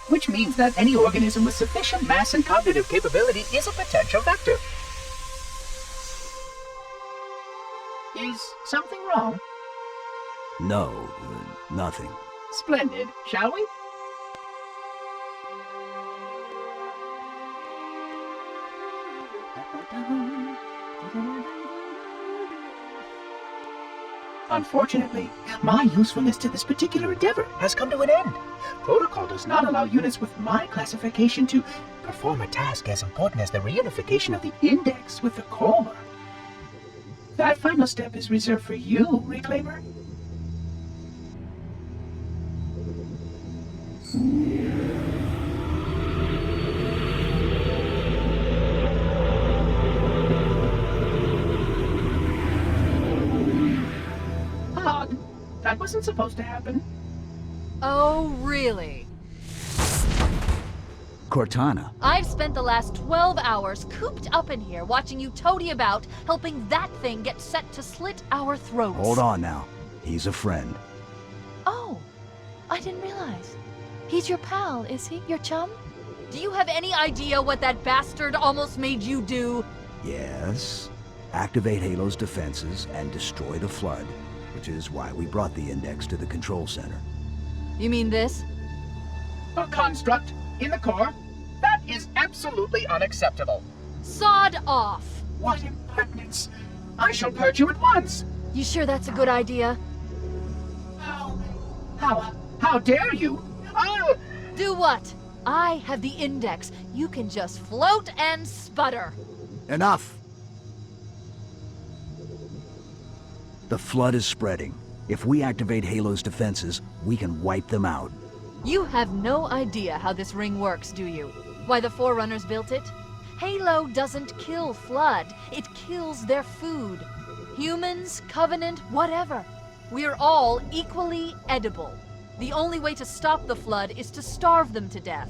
which means that any organism with sufficient mass and cognitive capability is a potential vector. Is something wrong? No, nothing. Splendid, shall we? Unfortunately, my usefulness to this particular endeavor has come to an end. Protocol does not allow units with my classification to perform a task as important as the reunification of the index with the core. That final step is reserved for you, Reclaimer. Odd. That wasn't supposed to happen. Oh, really? Cortana. I've spent the last 12 hours cooped up in here watching you toady about, helping that thing get set to slit our throats. Hold on now. He's a friend. Oh, I didn't realize. He's your pal, is he? Your chum? Do you have any idea what that bastard almost made you do? Yes. Activate Halo's defenses and destroy the Flood, which is why we brought the index to the control center. You mean this? A construct in the core? That is absolutely unacceptable. Sod off! What impertinence! I shall purge you at once! You sure that's a good idea? How dare you? I'll... Do what? I have the index. You can just float and sputter. Enough! The Flood is spreading. If we activate Halo's defenses, we can wipe them out. You have no idea how this ring works, do you? Why the Forerunners built it? Halo doesn't kill Flood. It kills their food. Humans, Covenant, whatever. We're all equally edible. The only way to stop the Flood is to starve them to death.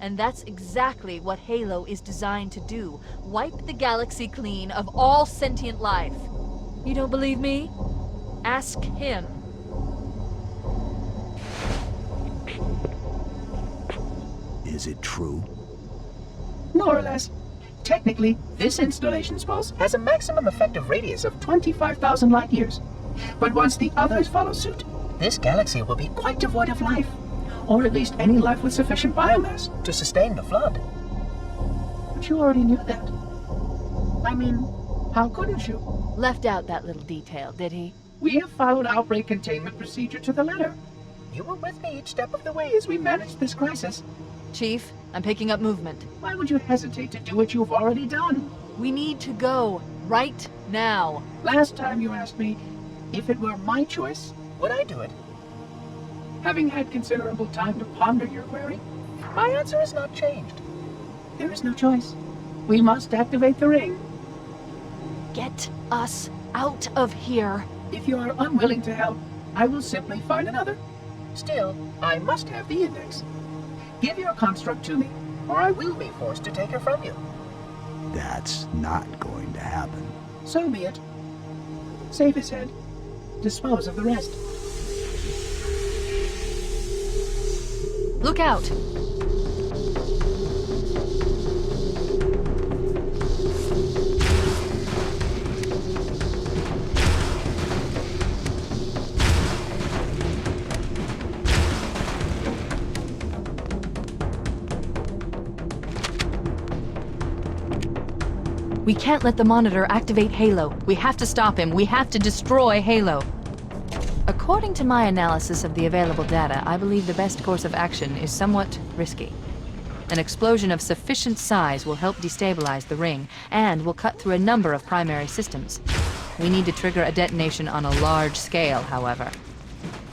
And that's exactly what Halo is designed to do. Wipe the galaxy clean of all sentient life. You don't believe me? Ask him. Is it true? More or less. Technically, this installation's pulse has a maximum effective radius of 25,000 light years. But once the others follow suit, this galaxy will be quite devoid of life. Or at least any life with sufficient biomass to sustain the Flood. But you already knew that. I mean, how couldn't you? Left out that little detail, did he? We have followed outbreak containment procedure to the letter. You were with me each step of the way as we managed this crisis. Chief, I'm picking up movement. Why would you hesitate to do what you've already done? We need to go, right now. Last time you asked me, if it were my choice, would I do it? Having had considerable time to ponder your query, my answer has not changed. There is no choice. We must activate the ring. Get us out of here. If you are unwilling to help, I will simply find another. Still, I must have the index. Give your construct to me, or I will be forced to take her from you. That's not going to happen. So be it. Save his head. Dispose of the rest. Look out! We can't let the Monitor activate Halo. We have to stop him. We have to destroy Halo. According to my analysis of the available data, I believe the best course of action is somewhat risky. An explosion of sufficient size will help destabilize the ring, and will cut through a number of primary systems. We need to trigger a detonation on a large scale, however.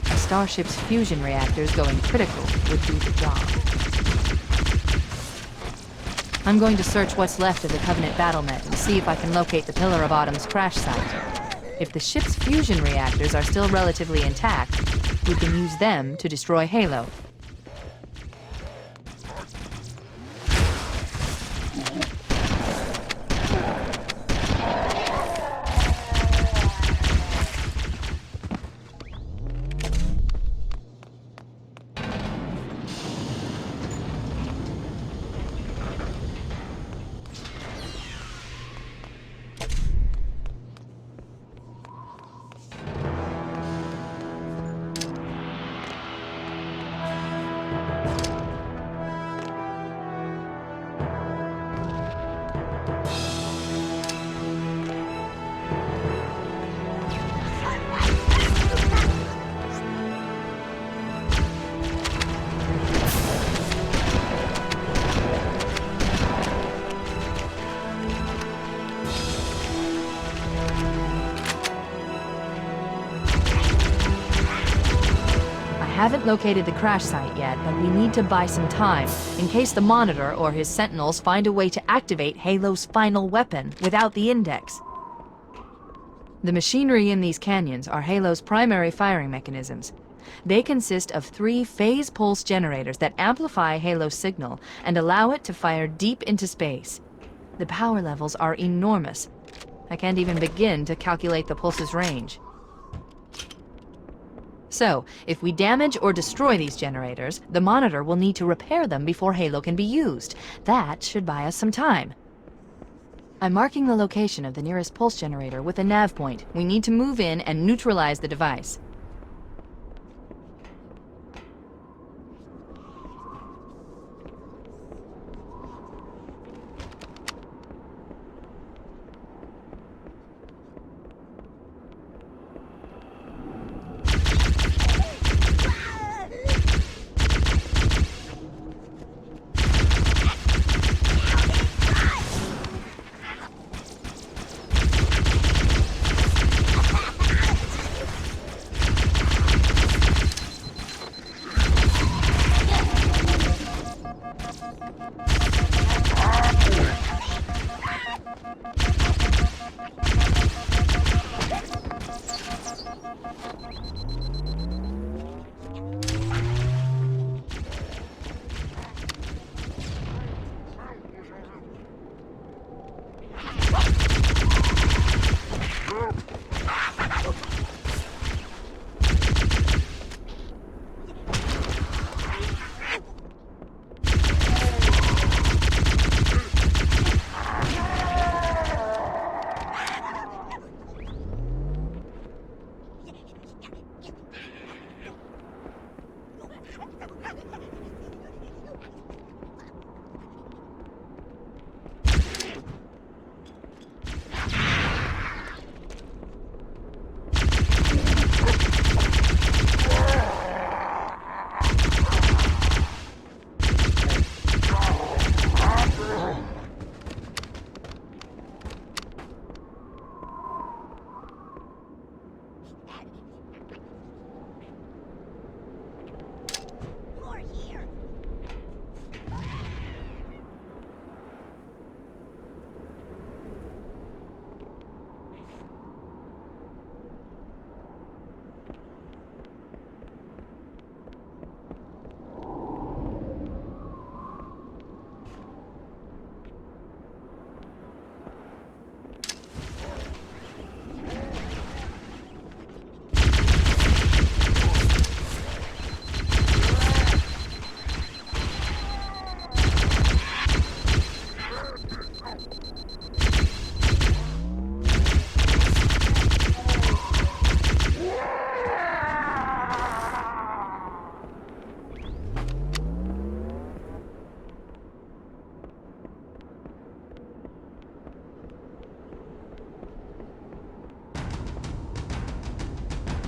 A starship's fusion reactors going critical would do the job. I'm going to search what's left of the Covenant battlement and see if I can locate the Pillar of Autumn's crash site. If the ship's fusion reactors are still relatively intact, we can use them to destroy Halo. haven't located the crash site yet, but we need to buy some time, in case the Monitor or his Sentinels find a way to activate Halo's final weapon without the Index. The machinery in these canyons are Halo's primary firing mechanisms. They consist of 3 phase pulse generators that amplify Halo's signal and allow it to fire deep into space. The power levels are enormous. I can't even begin to calculate the pulse's range. So, if we damage or destroy these generators, the Monitor will need to repair them before Halo can be used. That should buy us some time. I'm marking the location of the nearest pulse generator with a nav point. We need to move in and neutralize the device.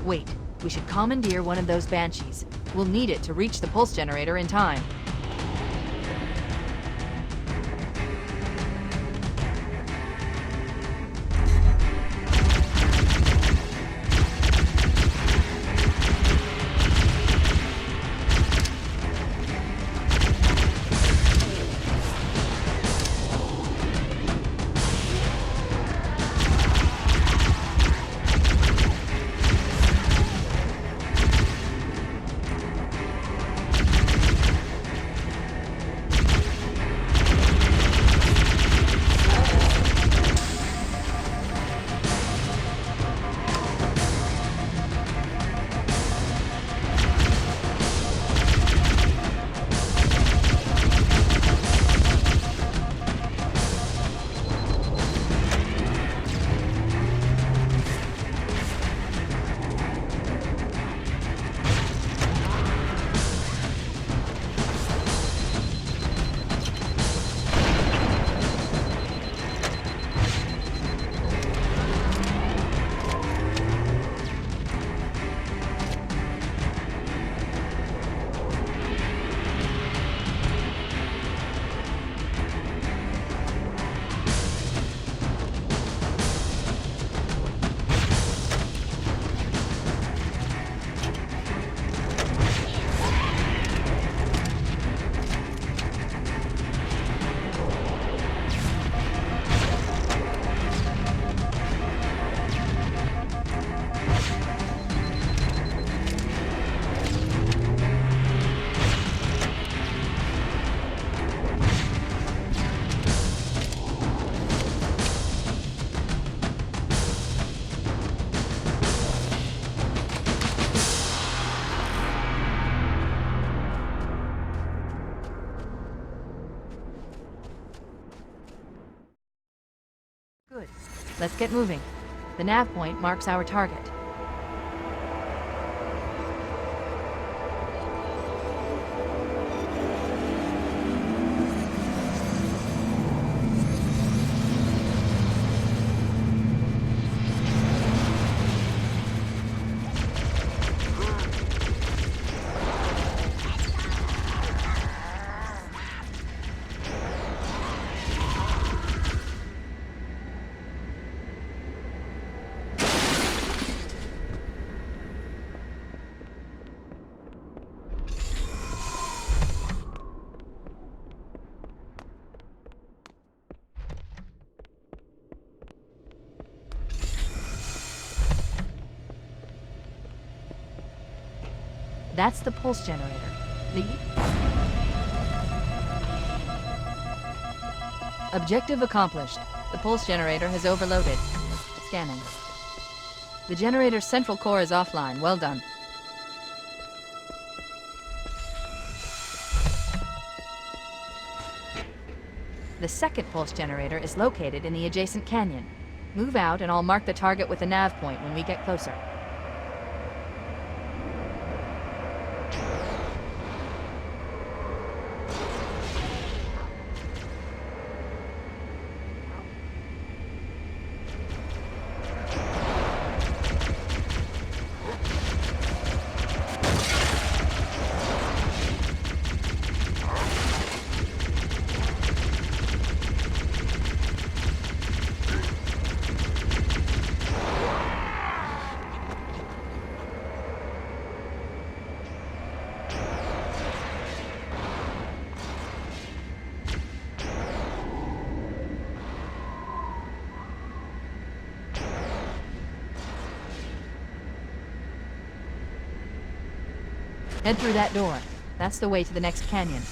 Wait, we should commandeer one of those Banshees. We'll need it to reach the pulse generator in time. Let's get moving. The nav point marks our target. That's the pulse generator. Objective accomplished. The pulse generator has overloaded. Scanning. The generator's central core is offline. Well done. The second pulse generator is located in the adjacent canyon. Move out and I'll mark the target with a nav point when we get closer. Head through that door. That's the way to the next canyon.